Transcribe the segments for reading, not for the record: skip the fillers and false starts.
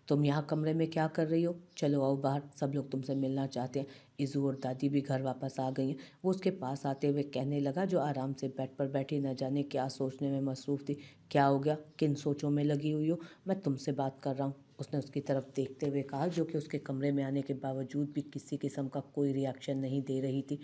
तुम यहाँ कमरे में क्या कर रही हो? चलो आओ बाहर, सब लोग तुमसे मिलना चाहते हैं। इज़ू और दादी भी घर वापस आ गई हैं। वो उसके पास आते हुए कहने लगा, जो आराम से बेड पर बैठी न जाने क्या सोचने में मसरूफ़ थी। क्या हो गया? किन सोचों में लगी हुई हो? मैं तुमसे बात कर रहा हूँ, उसने उसकी तरफ देखते हुए कहा, जो कि उसके कमरे में आने के बावजूद भी किसी किस्म का कोई रिएक्शन नहीं दे रही थी।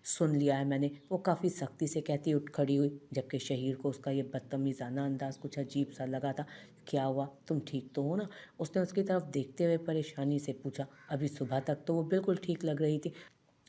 सुन लिया है मैंने, वो काफ़ी सख्ती से कहती उठ खड़ी हुई, जबकि शहीर को उसका ये बदतमीज़ाना अंदाज़ कुछ अजीब सा लगा था। क्या हुआ? तुम ठीक तो हो ना? उसने उसकी तरफ देखते हुए परेशानी से पूछा। अभी सुबह तक तो वो बिल्कुल ठीक लग रही थी,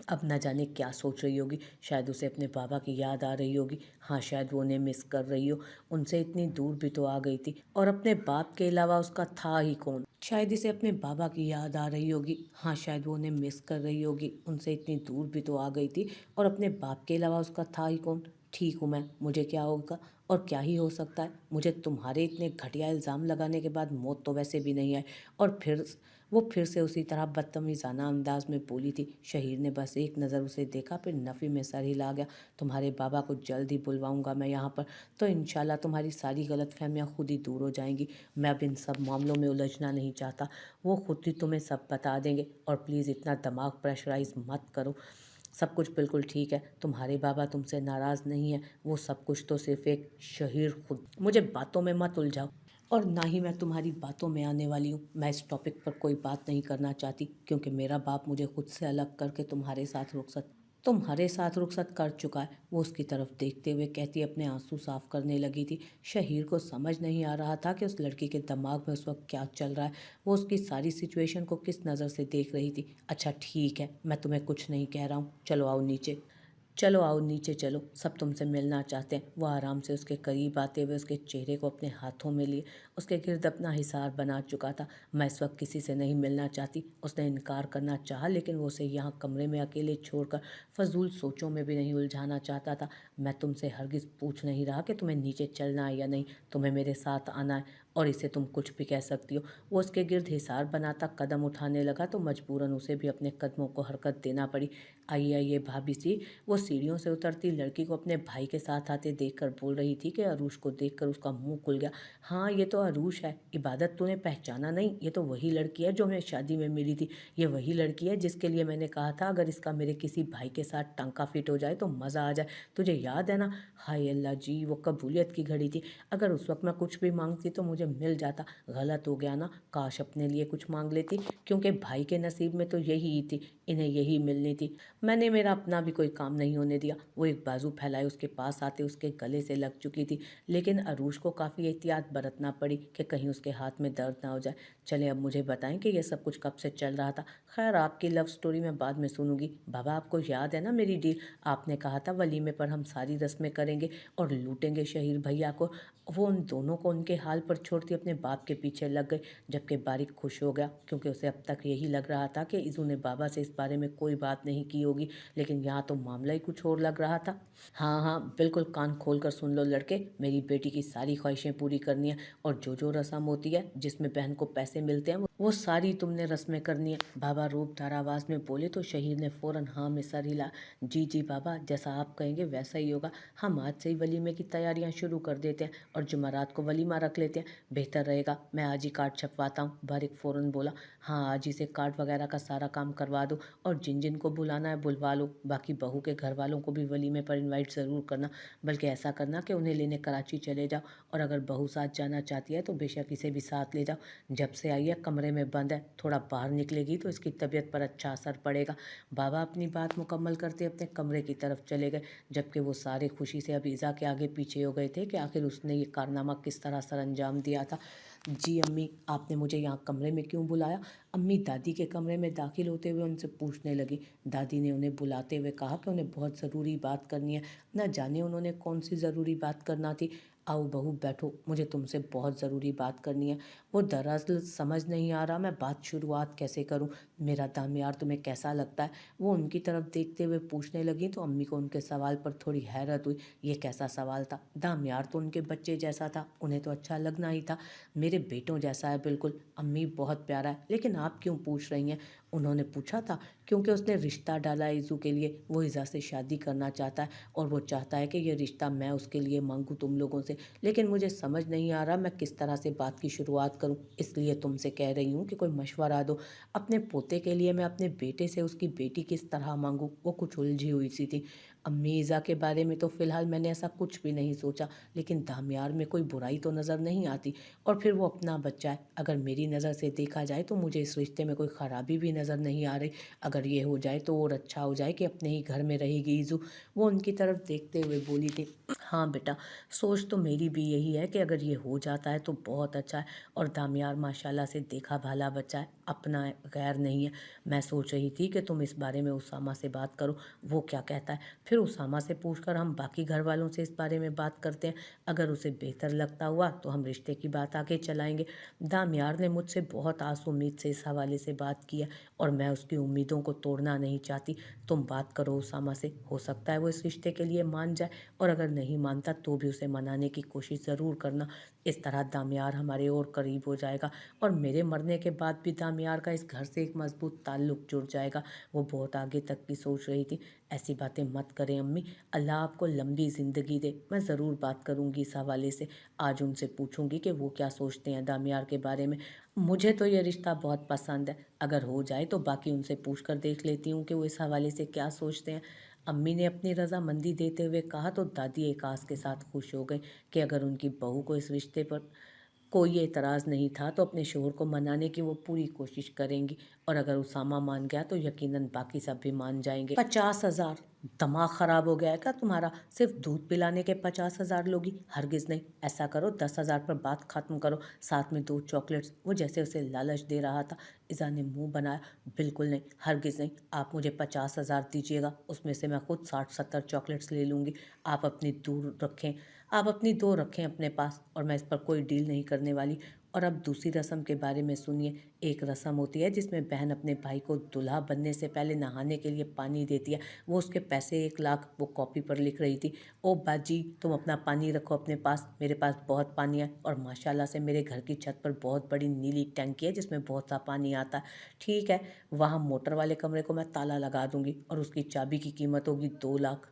अब न जाने क्या सोच रही होगी। शायद उसे अपने पापा की याद आ रही होगी। हाँ, शायद वो उन्हें मिस कर रही हो। उनसे इतनी दूर भी तो आ गई थी, और अपने बाप के अलावा उसका था ही कौन। शायद इसे अपने बाबा की याद आ रही होगी। हाँ, शायद वो उन्हें मिस कर रही होगी। उनसे इतनी दूर भी तो आ गई थी, और अपने बाप के अलावा उसका था ही कौन। ठीक हूँ मैं, मुझे क्या होगा और क्या ही हो सकता है। मुझे तुम्हारे इतने घटिया इल्ज़ाम लगाने के बाद मौत तो वैसे भी नहीं आई। और फिर से उसी तरह बदतमीज़ाना अंदाज में बोली थी। शहीर ने बस एक नज़र उसे देखा, फिर नफ़ी में सर हिला गया। तुम्हारे बाबा को जल्द ही बुलवाऊंगा मैं यहाँ पर, तो इंशाल्लाह तुम्हारी सारी गलतफहमियाँ खुद ही दूर हो जाएंगी। मैं अब इन सब मामलों में उलझना नहीं चाहता, वो खुद ही तुम्हें सब बता देंगे। और प्लीज़ इतना दिमाग प्रेशराइज मत करो, सब कुछ बिल्कुल ठीक है। तुम्हारे बाबा तुमसे नाराज़ नहीं है, वो सब कुछ तो सिर्फ एक शहीर खुद। मुझे बातों में मत उलझाओ, और ना ही मैं तुम्हारी बातों में आने वाली हूँ। मैं इस टॉपिक पर कोई बात नहीं करना चाहती, क्योंकि मेरा बाप मुझे खुद से अलग करके तुम्हारे साथ रुखसत कर चुका है। वो उसकी तरफ देखते हुए कहती, अपने आंसू साफ करने लगी थी। शहीर को समझ नहीं आ रहा था कि उस लड़की के दिमाग में उस वक्त क्या चल रहा है। वो उसकी सारी सिचुएशन को किस नज़र से देख रही थी। अच्छा ठीक है, मैं तुम्हें कुछ नहीं कह रहा हूँ, चलो आओ नीचे। चलो आओ नीचे चलो, सब तुमसे मिलना चाहते हैं। वो आराम से उसके करीब आते हुए उसके चेहरे को अपने हाथों में लिए उसके गिर्द अपना हिसार बना चुका था। मैं इस वक्त किसी से नहीं मिलना चाहती, उसने इनकार करना चाहा, लेकिन वो उसे यहाँ कमरे में अकेले छोड़कर फजूल सोचों में भी नहीं उलझाना चाहता था। मैं तुमसे हरगिज़ पूछ नहीं रहा कि तुम्हें नीचे चलना है या नहीं, तुम्हें मेरे साथ आना है, और इसे तुम कुछ भी कह सकती हो। वो उसके गिर्द हिसार बनाता कदम उठाने लगा, तो मजबूरन उसे भी अपने कदमों को हरकत देना पड़ी। आइए आइए भाभी सी, वो सीढ़ियों से उतरती लड़की को अपने भाई के साथ आते देखकर बोल रही थी, कि अरूश को देखकर उसका मुंह खुल गया। हाँ, ये तो अरूश है। इबादत, तूने पहचाना नहीं? ये तो वही लड़की है जो हमें शादी में मिली थी। ये वही लड़की है जिसके लिए मैंने कहा था, अगर इसका मेरे किसी भाई के साथ टांका फिट हो जाए तो मज़ा आ जाए। तुझे याद है ना? हाय अल्लाह जी, वो कबूलियत की घड़ी थी। अगर उस वक्त मैं कुछ भी मांगती तो मुझे मिल जाता। गलत हो गया ना, काश अपने लिए कुछ मांग लेती, क्योंकि भाई के नसीब में तो यही थी, इन्हें यही मिलनी थी। मैंने मेरा अपना भी कोई काम नहीं होने दिया। वो एक बाजू फैलाए उसके पास आते उसके गले से लग चुकी थी, लेकिन अरूश को काफ़ी एहतियात बरतना पड़ी कि कहीं उसके हाथ में दर्द ना हो जाए। चले, अब मुझे बताएं कि यह सब कुछ कब से चल रहा था। खैर, आपकी लव स्टोरी मैं बाद में सुनूंगी। बाबा, आपको याद है ना मेरी डील? आपने कहा था वलीमे पर हम सारी रस्में करेंगे और लूटेंगे शहीर भैया को। वो उन दोनों को उनके हाल पर छोड़ती अपने बाप के पीछे लग गई, जबकि बारिक खुश हो गया, क्योंकि उसे अब तक यही लग रहा था कि इज़ू ने बाबा से इस बारे में कोई बात नहीं की होगी। लेकिन यहाँ तो मामला ही कुछ और लग रहा था। हाँ हाँ, बिल्कुल कान खोल कर सुन लो लड़के, मेरी बेटी की सारी ख्वाहिशें पूरी करनी है, और जो जो रस्म होती है जिसमें बहन को पैसे मिलते हैं वो सारी तुमने रस्में करनी है। बाबा रूपधार आवाज़ में बोले, तो शहीर ने फ़ौरन हाँ में सर हिला। जी जी बाबा, जैसा आप कहेंगे वैसा ही होगा। हम आज से ही वलीमे की तैयारियां शुरू कर देते हैं, और जुमेरात को वलीमा रख लेते हैं। बेहतर रहेगा, मैं आज ही कार्ड छपवाता हूँ। बारिक फ़ौरन बोला, हाँ आज ही से कार्ड वगैरह का सारा काम करवा दो, और जिन जिन को बुलाना है बुलवा लो। बाकी बहू के घर वालों को भी वलीमे पर इनवाइट ज़रूर करना, बल्कि ऐसा करना कि उन्हें लेने कराची चले जाओ, और अगर बहू साथ जाना चाहती है तो बेशक इसे भी साथ ले जाओ। जब से आई है कमरे में बंद है, थोड़ा बाहर निकलेगी तो इसकी तबीयत पर अच्छा असर पड़ेगा। बाबा अपनी बात मुकम्मल करते अपने कमरे की तरफ चले गए, जबकि वो सारे खुशी से अबीज़ा के आगे पीछे हो गए थे कि आखिर उसने ये कारनामा किस तरह सर अंजाम दिया था। जी अम्मी, आपने मुझे यहाँ कमरे में क्यों बुलाया? अम्मी दादी के कमरे में दाखिल होते हुए उनसे पूछने लगी। दादी ने उन्हें बुलाते हुए कहा कि उन्हें बहुत ज़रूरी बात करनी है। न जाने उन्होंने कौन सी ज़रूरी बात करना थी। आओ बहू बैठो, मुझे तुमसे बहुत ज़रूरी बात करनी है। वो दरअसल समझ नहीं आ रहा मैं बात शुरुआत कैसे करूं। मेरा दामयार तुम्हें कैसा लगता है? वो उनकी तरफ देखते हुए पूछने लगी, तो अम्मी को उनके सवाल पर थोड़ी हैरत हुई। ये कैसा सवाल था? दामयार तो उनके बच्चे जैसा था, उन्हें तो अच्छा लगना ही था। मेरे बेटों जैसा है बिल्कुल। अम्मी बहुत प्यारा है, लेकिन आप क्यों पूछ रही हैं? उन्होंने पूछा था क्योंकि उसने रिश्ता डाला है इज़ू के लिए। वो इज़ा से शादी करना चाहता है, और वो चाहता है कि ये रिश्ता मैं उसके लिए मांगूँ तुम लोगों से। लेकिन मुझे समझ नहीं आ रहा मैं किस तरह से बात की शुरुआत करूं, इसलिए तुमसे कह रही हूं कि कोई मशवरा दो। अपने पोते के लिए मैं अपने बेटे से उसकी बेटी किस तरह मांगूं, वो कुछ उलझी हुई सी थी। अम्मी ईज़ा के बारे में तो फ़िलहाल मैंने ऐसा कुछ भी नहीं सोचा, लेकिन दामियार में कोई बुराई तो नज़र नहीं आती, और फिर वो अपना बच्चा है। अगर मेरी नज़र से देखा जाए तो मुझे इस रिश्ते में कोई ख़राबी भी नज़र नहीं आ रही। अगर ये हो जाए तो और अच्छा हो जाए कि अपने ही घर में रहेगी ईज़ू। वो उनकी तरफ देखते हुए बोली थी। हाँ बेटा, सोच तो मेरी भी यही है कि अगर ये हो जाता है तो बहुत अच्छा है, और दामियार माशाल्लाह से देखा भाला बच्चा है, अपना है, गैर नहीं है। मैं सोच रही थी कि तुम इस बारे में उसामा से बात करो, वो क्या कहता है, फिर उसामा से पूछकर हम बाकी घर वालों से इस बारे में बात करते हैं। अगर उसे बेहतर लगता हुआ तो हम रिश्ते की बात आगे चलाएंगे। दामियार ने मुझसे बहुत आस उम्मीद से इस हवाले से बात की है, और मैं उसकी उम्मीदों को तोड़ना नहीं चाहती। तुम बात करो उसामा से, हो सकता है वो इस रिश्ते के लिए मान जाए, और अगर नहीं मानता तो भी उसे मनाने की कोशिश ज़रूर करना। इस तरह दामियार हमारे और करीब हो जाएगा, और मेरे मरने के बाद भी दामियार का इस घर से एक मजबूत ताल्लुक जुड़ जाएगा। वो बहुत आगे तक की सोच रही थी। ऐसी बातें मत करें अम्मी, अल्लाह आपको लंबी ज़िंदगी दे। मैं ज़रूर बात करूँगी इस हवाले से, आज उनसे पूछूंगी कि वो क्या सोचते हैं दामियार के बारे में। मुझे तो ये रिश्ता बहुत पसंद है, अगर हो जाए तो बाकी उनसे पूछ कर देख लेती हूँ कि वो इस हवाले से क्या सोचते हैं। अम्मी ने अपनी रजामंदी देते हुए कहा तो दादी एकास के साथ खुश हो गई कि अगर उनकी बहू को इस रिश्ते पर कोई एतराज़ नहीं था तो अपने शोहर को मनाने की वो पूरी कोशिश करेंगी, और अगर उसामा मान गया तो यकीनन बाकी सब भी मान जाएंगे। 50,000? दिमाग ख़राब हो गया है क्या तुम्हारा? सिर्फ दूध पिलाने के 50,000 लोगी? हरगिज़ नहीं। ऐसा करो 10,000 पर बात ख़त्म करो, साथ में 2 चॉकलेट्स। वो जैसे उसे लालच दे रहा था, इज़ा ने मुंह बनाया। बिल्कुल नहीं, हरगिज़ नहीं। आप मुझे 50,000 दीजिएगा, उसमें से मैं खुद 60-70 चॉकलेट्स ले लूँगी। आप अपनी दूर रखें आप अपनी 2 रखें अपने पास, और मैं इस पर कोई डील नहीं करने वाली। और अब दूसरी रस्म के बारे में सुनिए। एक रस्म होती है जिसमें बहन अपने भाई को दूल्हा बनने से पहले नहाने के लिए पानी देती है। वो उसके पैसे 1 लाख वो कॉपी पर लिख रही थी। ओ बाजी, तुम अपना पानी रखो अपने पास, मेरे पास बहुत पानी है, और माशाल्लाह से मेरे घर की छत पर बहुत बड़ी नीली टंकी है जिसमें बहुत सा पानी आता है। ठीक है, वहाँ मोटर वाले कमरे को मैं ताला लगा दूंगी, और उसकी चाबी की कीमत होगी 2 लाख।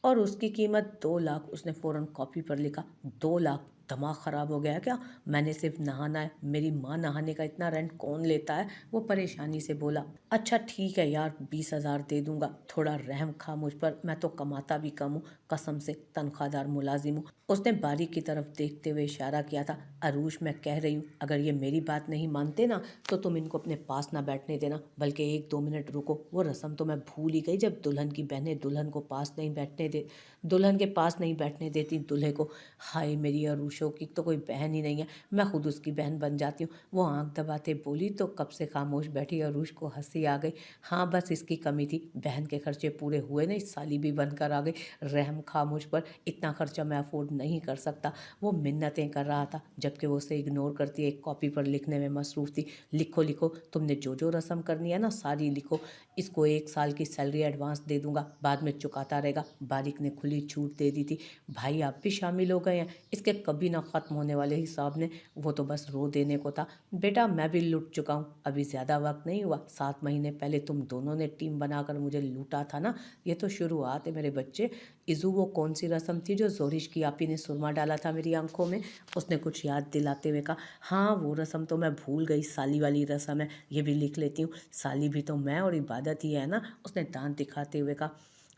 और उसकी कीमत 2 लाख। उसने फ़ौरन कॉपी पर लिखा। 2 लाख? दिमाग ख़राब हो गया है क्या? मैंने सिर्फ नहाना है, मेरी माँ नहाने का इतना रेंट कौन लेता है? वो परेशानी से बोला। अच्छा ठीक है यार, 20,000 दे दूंगा, थोड़ा रहम खा मुझ पर, मैं तो कमाता भी कम हूँ, कसम से तनख्वाहदार मुलाजिम हूँ। उसने बारी की तरफ देखते हुए इशारा किया था। अरूश, मैं कह रही हूँ, अगर ये मेरी बात नहीं मानते ना तो तुम इनको अपने पास ना बैठने देना, बल्कि 1-2 मिनट रुको। वो रस्म तो मैं भूल ही गई, जब दुल्हन की बहनें दुल्हन के पास नहीं बैठने देती दूल्हे को। हाय, मेरी अरूशों की तो कोई बहन ही नहीं है, मैं खुद उसकी बहन बन जाती हूँ। वो आंख दबाते बोली तो कब से खामोश बैठी अरूश को हंसी आ गई। हाँ, बस इसकी कमी थी, बहन के खर्चे पूरे हुए नहीं, साली भी बनकर आ गई। रहम खा मुझ पर, इतना खर्चा मैं अफोर्ड नहीं कर सकता। वो मिन्नतें कर रहा था, जबकि वो उसे इग्नोर करती एक कॉपी पर लिखने में मसरूफ़ थी। लिखो लिखो, तुमने जो जो रस्म करनी है ना सारी लिखो। इसको 1 साल की सैलरी एडवांस दे दूंगा, बाद में चुकाता रहेगा। बारिक ने खुली छूट दे दी थी। भाई आप भी शामिल हो गए हैं इसके कभी ना ख़त्म होने वाले हिसाब ने। वो तो बस रो देने को था। बेटा मैं भी लुट चुका हूँ, अभी ज़्यादा वक्त नहीं हुआ, 7 महीने पहले तुम दोनों ने टीम बनाकर मुझे लूटा था ना। ये तो शुरुआत है मेरे बच्चे। इज़ू, वो कौन सी रस्म थी जो जोरिश की आपी ने सुरमा डाला था मेरी आंखों में? उसने कुछ याद दिलाते हुए कहा। हाँ, वो रस्म तो मैं भूल गई, साली वाली रस्म है, ये भी लिख लेती हूँ। साली भी तो मैं और इबादत ही है ना, उसने दांत दिखाते हुए कहा।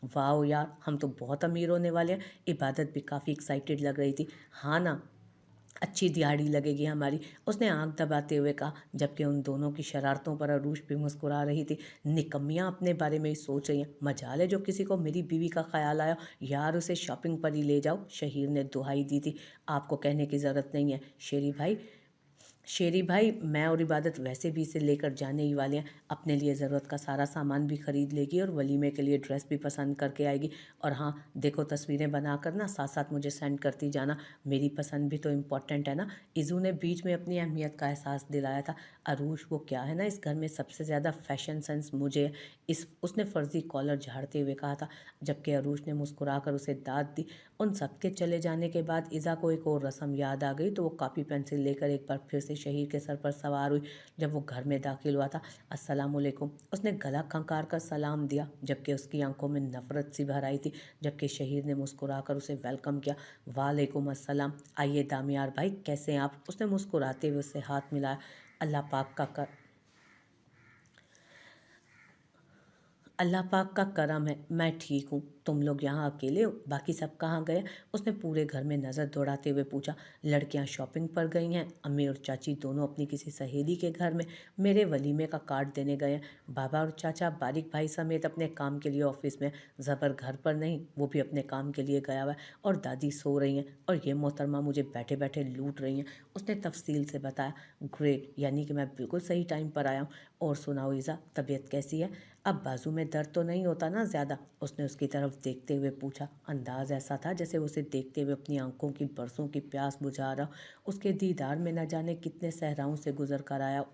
वाह यार, हम तो बहुत अमीर होने वाले हैं। इबादत भी काफ़ी एक्साइटेड लग रही थी। हाँ ना, अच्छी दिहाड़ी लगेगी हमारी, उसने आंख दबाते हुए कहा, जबकि उन दोनों की शरारतों पर अरूश भी मुस्कुरा रही थी। निकम्मियाँ अपने बारे में ही सोच रही हैं, मजाल है जो किसी को मेरी बीवी का ख्याल आया। यार उसे शॉपिंग पर ही ले जाओ, शहीर ने दुहाई दी थी। आपको कहने की ज़रूरत नहीं है शेरी भाई, मैं और इबादत वैसे भी इसे लेकर जाने ही वाले हैं। अपने लिए ज़रूरत का सारा सामान भी ख़रीद लेगी, और वलीमे के लिए ड्रेस भी पसंद करके आएगी। और हाँ देखो, तस्वीरें बनाकर ना साथ साथ मुझे सेंड करती जाना, मेरी पसंद भी तो इम्पोर्टेंट है ना। इज़ू ने बीच में अपनी अहमियत का एहसास दिलाया था। अरूश, वो क्या है ना, इस घर में सबसे ज़्यादा फैशन सेंस मुझे है। उसने फ़र्जी कॉलर झाड़ते हुए कहा था, जबकि अरूश ने मुस्कुरा कर उसे दाद दी। उन सब के चले जाने के बाद इज़ा को एक और रस्म याद आ गई, तो वो कापी पेंसिल लेकर एक बार फिर से शहीर के सर पर सवार हुई। जब वो घर में दाखिल हुआ था, अस्सलामुअलैकुम, उसने गला खंगार कर सलाम दिया, जबकि उसकी आंखों में नफरत सी भर आई थी। जबकि शहीर ने मुस्कुराकर उसे वेलकम किया। वालेकुम अस्सलाम, आइए दामियार भाई, कैसे हैं आप? उसने मुस्कुराते हुए उससे हाथ मिलाया। अल्लाह पाक का करम है, मैं ठीक हूँ। तुम लोग यहाँ अकेले हो? बाकी सब कहाँ गए? उसने पूरे घर में नज़र दौड़ाते हुए पूछा। लड़कियाँ शॉपिंग पर गई हैं, अम्मी और चाची दोनों अपनी किसी सहेली के घर में मेरे वलीमे का कार्ड देने गए हैं। बाबा और चाचा बारिक भाई समेत अपने काम के लिए ऑफिस में, ज़बर घर पर नहीं, वो भी अपने काम के लिए गया हुआ है। और दादी सो रही हैं और ये मोहतरमा मुझे बैठे बैठे लूट रही हैं। उसने तफसील से बताया। ग्रेट, यानी कि मैं बिल्कुल सही टाइम पर आया हूँ। और सुनाओ ईज़ा, तबीयत कैसी है? अब बाजू में दर्द तो नहीं होता ना ज़्यादा? उसने उसकी तरफ देखते हुए पूछा। अंदाज ऐसा था जैसे उसे देखते हुए अपनी आंखों की बरसों की प्यास बुझा रहा। उसके दीदार में न जाने कितने सहराओं से गुजर कर आया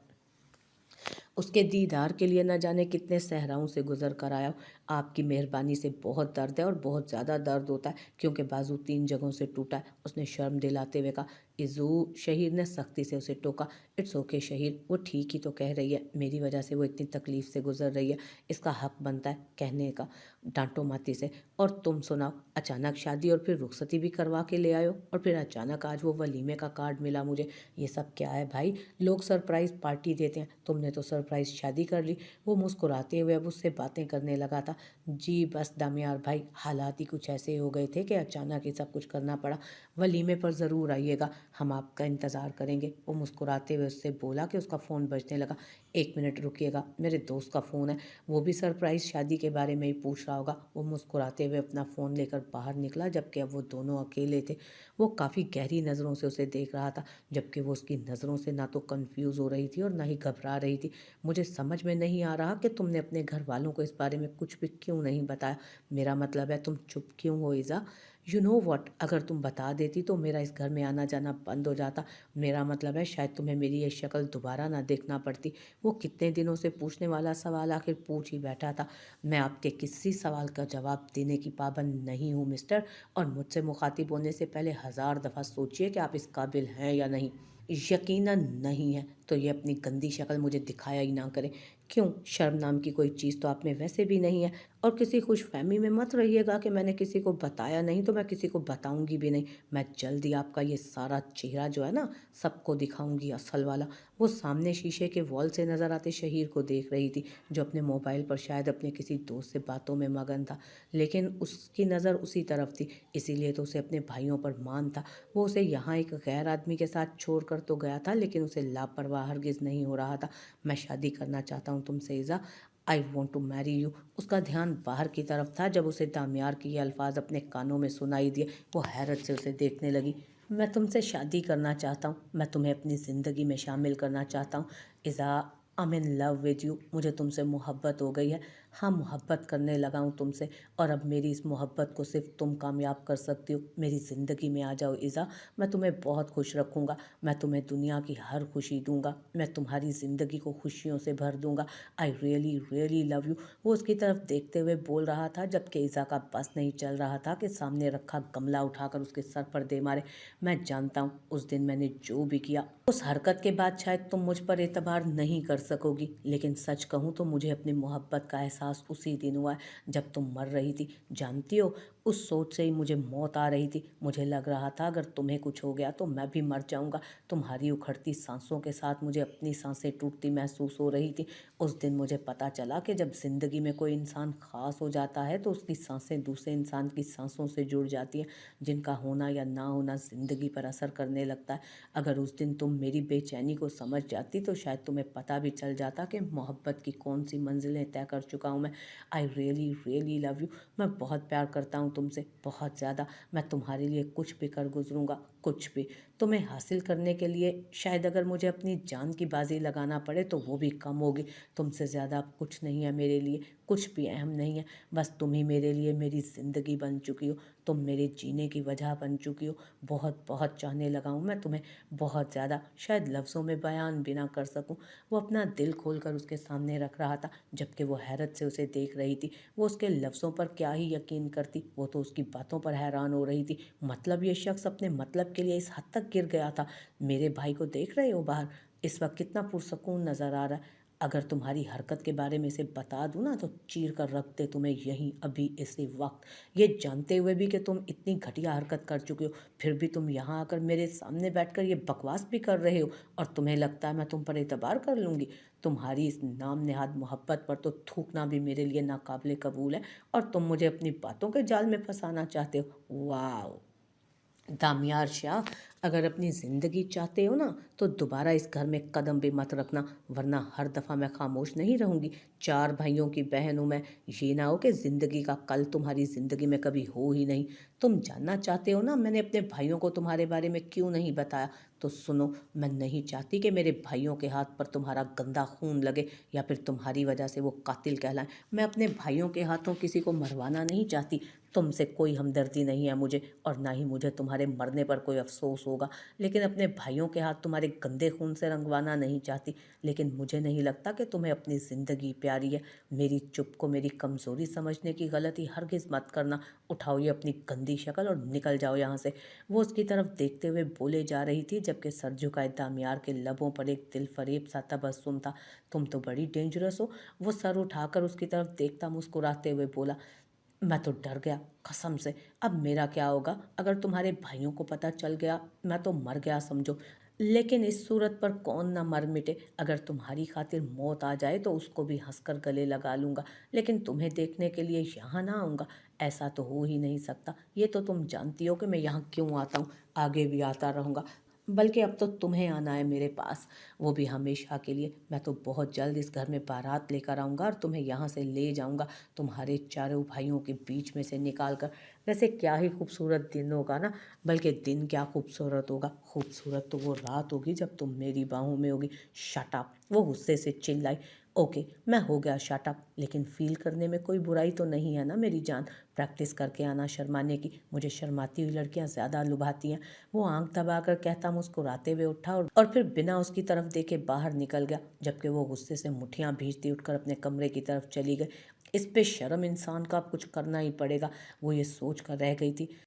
उसके दीदार के लिए न जाने कितने सहराओं से गुजर कर आया। आपकी मेहरबानी से बहुत दर्द है और बहुत ज़्यादा दर्द होता है, क्योंकि बाजू 3 जगहों से टूटा है। उसने शर्म दिलाते हुए कहा। इज़ू, शहीर ने सख्ती से उसे टोका। इट्स ओके शहीर, वो ठीक ही तो कह रही है, मेरी वजह से वो इतनी तकलीफ से गुजर रही है, इसका हक बनता है कहने का। डांटो मत इसे। और तुम सुनाओ, अचानक शादी और फिर रुखसती भी करवा के ले आयो, और फिर अचानक आज वो वलीमे का कार्ड मिला मुझे। ये सब क्या है भाई? लोग सरप्राइज़ पार्टी देते हैं, तुमने तो सरप्राइज़ शादी कर ली। वो मुस्कुराते हुए अब उससे बातें करने लगा था। जी बस दामियार भाई, हालात ही कुछ ऐसे हो गए थे कि अचानक ही सब कुछ करना पड़ा। वलीमे पर ज़रूर आइएगा, हम आपका इंतज़ार करेंगे। वो मुस्कुराते हुए उससे बोला कि उसका फ़ोन बजने लगा। 1 मिनट रुकिएगा, मेरे दोस्त का फ़ोन है, वो भी सरप्राइज़ शादी के बारे में ही पूछ रहा होगा। वो मुस्कुराते हुए अपना फ़ोन लेकर बाहर निकला, जबकि अब वो दोनों अकेले थे। वो काफ़ी गहरी नज़रों से उसे देख रहा था, जबकि वो उसकी नज़रों से ना तो कन्फ्यूज़ हो रही थी और ना ही घबरा रही थी। मुझे समझ में नहीं आ रहा कि तुमने अपने घर वालों को इस बारे में कुछ भी क्यों नहीं बताया। मेरा मतलब है, तुम चुप क्यों हो ईज़ा? यू नो वॉट, अगर तुम बता देती तो मेरा इस घर में आना जाना बंद हो जाता। मेरा मतलब है, शायद तुम्हें मेरी ये शक्ल दोबारा ना देखना पड़ती। वो कितने दिनों से पूछने वाला सवाल आखिर पूछ ही बैठा था। मैं आपके किसी सवाल का जवाब देने की पाबंद नहीं हूँ मिस्टर, और मुझसे मुखातिब होने से पहले 1000 दफ़ा सोचिए कि आप इस काबिल हैं या नहीं। यकीनन नहीं है, तो ये अपनी गंदी शक्ल मुझे दिखाया ही ना करे। क्यों? शर्म नाम की कोई चीज़ तो आप में वैसे भी नहीं है। और किसी खुशफहमी में मत रहिएगा कि मैंने किसी को बताया नहीं, तो मैं किसी को बताऊंगी भी नहीं। मैं जल्दी आपका ये सारा चेहरा जो है ना, सबको दिखाऊंगी असल वाला। वो सामने शीशे के वॉल से नज़र आते शहीर को देख रही थी, जो अपने मोबाइल पर शायद अपने किसी दोस्त से बातों में मगन था, लेकिन उसकी नज़र उसी तरफ थी, इसीलिए तो उसे अपने भाइयों पर मान था। वो उसे यहाँ एक गैर आदमी के साथ छोड़ कर तो गया था, लेकिन उसे लापरवाह हरगिज़ नहीं हो रहा था। मैं शादी करना चाहता हूँ तुमसे ईज़ा, I want to marry you. उसका ध्यान बाहर की तरफ था जब उसे दामियार के ये अल्फाज अपने कानों में सुनाई दिए। वो हैरत से उसे देखने लगी। मैं तुमसे शादी करना चाहता हूँ, मैं तुम्हें अपनी ज़िंदगी में शामिल करना चाहता हूँ ईज़ा। I am in love with you, मुझे तुमसे मोहब्बत हो गई है। हाँ, मोहब्बत करने लगा हूँ तुमसे, और अब मेरी इस मोहब्बत को सिर्फ तुम कामयाब कर सकती हो। मेरी ज़िंदगी में आ जाओ ईज़ा, मैं तुम्हें बहुत खुश रखूँगा। मैं तुम्हें दुनिया की हर खुशी दूंगा, मैं तुम्हारी ज़िंदगी को खुशियों से भर दूंगा। I really really love you. वो उसकी तरफ देखते हुए बोल रहा था, जबकि ईज़ा का बस नहीं चल रहा था कि सामने रखा गमला उठाकर उसके सर पर दे मारे। मैं जानता हूँ उस दिन मैंने जो भी किया, उस हरकत के बाद शायद तुम मुझ पर एतबार नहीं कर सकोगी, लेकिन सच कहूँ तो मुझे अपनी मोहब्बत का एहसास उसी दिन हुआ जब तुम मर रही थी। जानती हो, उस सोच से ही मुझे मौत आ रही थी। मुझे लग रहा था अगर तुम्हें कुछ हो गया तो मैं भी मर जाऊंगा। तुम्हारी उखड़ती सांसों के साथ मुझे अपनी सांसें टूटती महसूस हो रही थी। उस दिन मुझे पता चला कि जब ज़िंदगी में कोई इंसान ख़ास हो जाता है तो उसकी सांसें दूसरे इंसान की सांसों से जुड़ जाती हैं, जिनका होना या ना होना ज़िंदगी पर असर करने लगता है। अगर उस दिन तुम मेरी बेचैनी को समझ जाती तो शायद तुम्हें पता भी चल जाता कि मोहब्बत की कौन सी मंजिलें तय कर चुका हूँ मैं। I really really love you. मैं बहुत प्यार करता हूँ तुमसे, बहुत ज़्यादा। मैं तुम्हारे लिए कुछ भी कर गुजरूँगा, कुछ भी। तुम्हें हासिल करने के लिए शायद अगर मुझे अपनी जान की बाजी लगाना पड़े तो वो भी कम होगी। तुमसे ज़्यादा अब कुछ नहीं है मेरे लिए, कुछ भी अहम नहीं है। बस तुम ही मेरे लिए मेरी ज़िंदगी बन चुकी हो, तुम मेरे जीने की वजह बन चुकी हो। बहुत बहुत चाहने लगा हूँ मैं तुम्हें, बहुत ज़्यादा, शायद लफ्ज़ों में बयान भी ना कर सकूँ। वो अपना दिल खोल कर उसके सामने रख रहा था, जबकि वो हैरत से उसे देख रही थी। वो उसके लफ्ज़ों पर क्या ही यकीन करती, वो तो उसकी बातों पर हैरान हो रही थी। मतलब ये शख्स अपने मतलब के लिए इस हद तक गिर गया था। मेरे भाई को देख रहे हो बाहर, इस वक्त कितना पुरसकून नज़र आ रहा है। अगर तुम्हारी हरकत के बारे में इसे बता दूँ ना तो चीर कर रख दे तुम्हें यहीं अभी इसी वक्त। ये जानते हुए भी कि तुम इतनी घटिया हरकत कर चुके हो, फिर भी तुम यहाँ आकर मेरे सामने बैठकर ये बकवास भी कर रहे हो, और तुम्हें लगता है मैं तुम पर एतबार कर लूँगी। तुम्हारी इस नाम नेहाद मोहब्बत पर तो थूकना भी मेरे लिए नाकाबिले कबूल है, और तुम मुझे अपनी बातों के जाल में फंसाना चाहते हो। वाह दामियार शाह, अगर अपनी ज़िंदगी चाहते हो ना तो दोबारा इस घर में कदम भी मत रखना, वरना हर दफ़ा मैं खामोश नहीं रहूँगी। 4 भाइयों की बहन हूँ मैं, ये ना हो कि ज़िंदगी का कल तुम्हारी ज़िंदगी में कभी हो ही नहीं। तुम जानना चाहते हो ना मैंने अपने भाइयों को तुम्हारे बारे में क्यों नहीं बताया, तो सुनो, मैं नहीं चाहती कि मेरे भाइयों के हाथ पर तुम्हारा गंदा खून लगे, या फिर तुम्हारी वजह से वो कातिल कहलाएं। मैं अपने भाइयों के हाथों किसी को मरवाना नहीं चाहती। तुमसे कोई हमदर्दी नहीं है मुझे, और ना ही मुझे तुम्हारे मरने पर कोई अफसोस होगा, लेकिन अपने भाइयों के हाथ तुम्हारे गंदे खून से रंगवाना नहीं चाहती। लेकिन मुझे नहीं लगता कि तुम्हें अपनी ज़िंदगी प्यारी है। मेरी चुप को मेरी कमज़ोरी समझने की गलती हरगिज़ मत करना। उठाओ ये अपनी गंदी शक्ल और निकल जाओ यहाँ से। वो उसकी तरफ देखते हुए बोले जा रही थी, जबकि सर झुकाए दामियार के लबों पर एक दिल फरेब सा तबस्सुम था। तुम तो बड़ी डेंजरस हो। वो सर उठाकर उसकी तरफ देखता मुस्कुराते हुए बोला, मैं तो डर गया कसम से। अब मेरा क्या होगा अगर तुम्हारे भाइयों को पता चल गया, मैं तो मर गया समझो। लेकिन इस सूरत पर कौन ना मर मिटे। अगर तुम्हारी खातिर मौत आ जाए तो उसको भी हंसकर गले लगा लूँगा, लेकिन तुम्हें देखने के लिए यहाँ ना आऊँगा, ऐसा तो हो ही नहीं सकता। ये तो तुम जानती हो कि मैं यहाँ क्यों आता हूँ, आगे भी आता रहूँगा, बल्कि अब तो तुम्हें आना है मेरे पास, वो भी हमेशा के लिए। मैं तो बहुत जल्द इस घर में बारात लेकर आऊँगा और तुम्हें यहाँ से ले जाऊँगा, तुम्हारे चारों भाइयों के बीच में से निकाल कर। वैसे क्या ही खूबसूरत दिन होगा ना, बल्कि दिन क्या खूबसूरत होगा, खूबसूरत तो वो रात होगी जब तुम मेरी बाहों में होगी। शट अप, वो गुस्से से चिल्लाई। ओके, मैं हो गया शट अप, लेकिन फील करने में कोई बुराई तो नहीं है ना मेरी जान। प्रैक्टिस करके आना शर्माने की, मुझे शर्माती हुई लड़कियां ज़्यादा लुभाती हैं। वो आंख दबाकर कहता मुस्कुराते हुए उठा और फिर बिना उसकी तरफ देखे बाहर निकल गया, जबकि वो गुस्से से मुठ्ठियां भींचती उठकर अपने कमरे की तरफ चली गई। इस पे शर्म इंसान का अब कुछ करना ही पड़ेगा, वो ये सोच कर रह गई थी।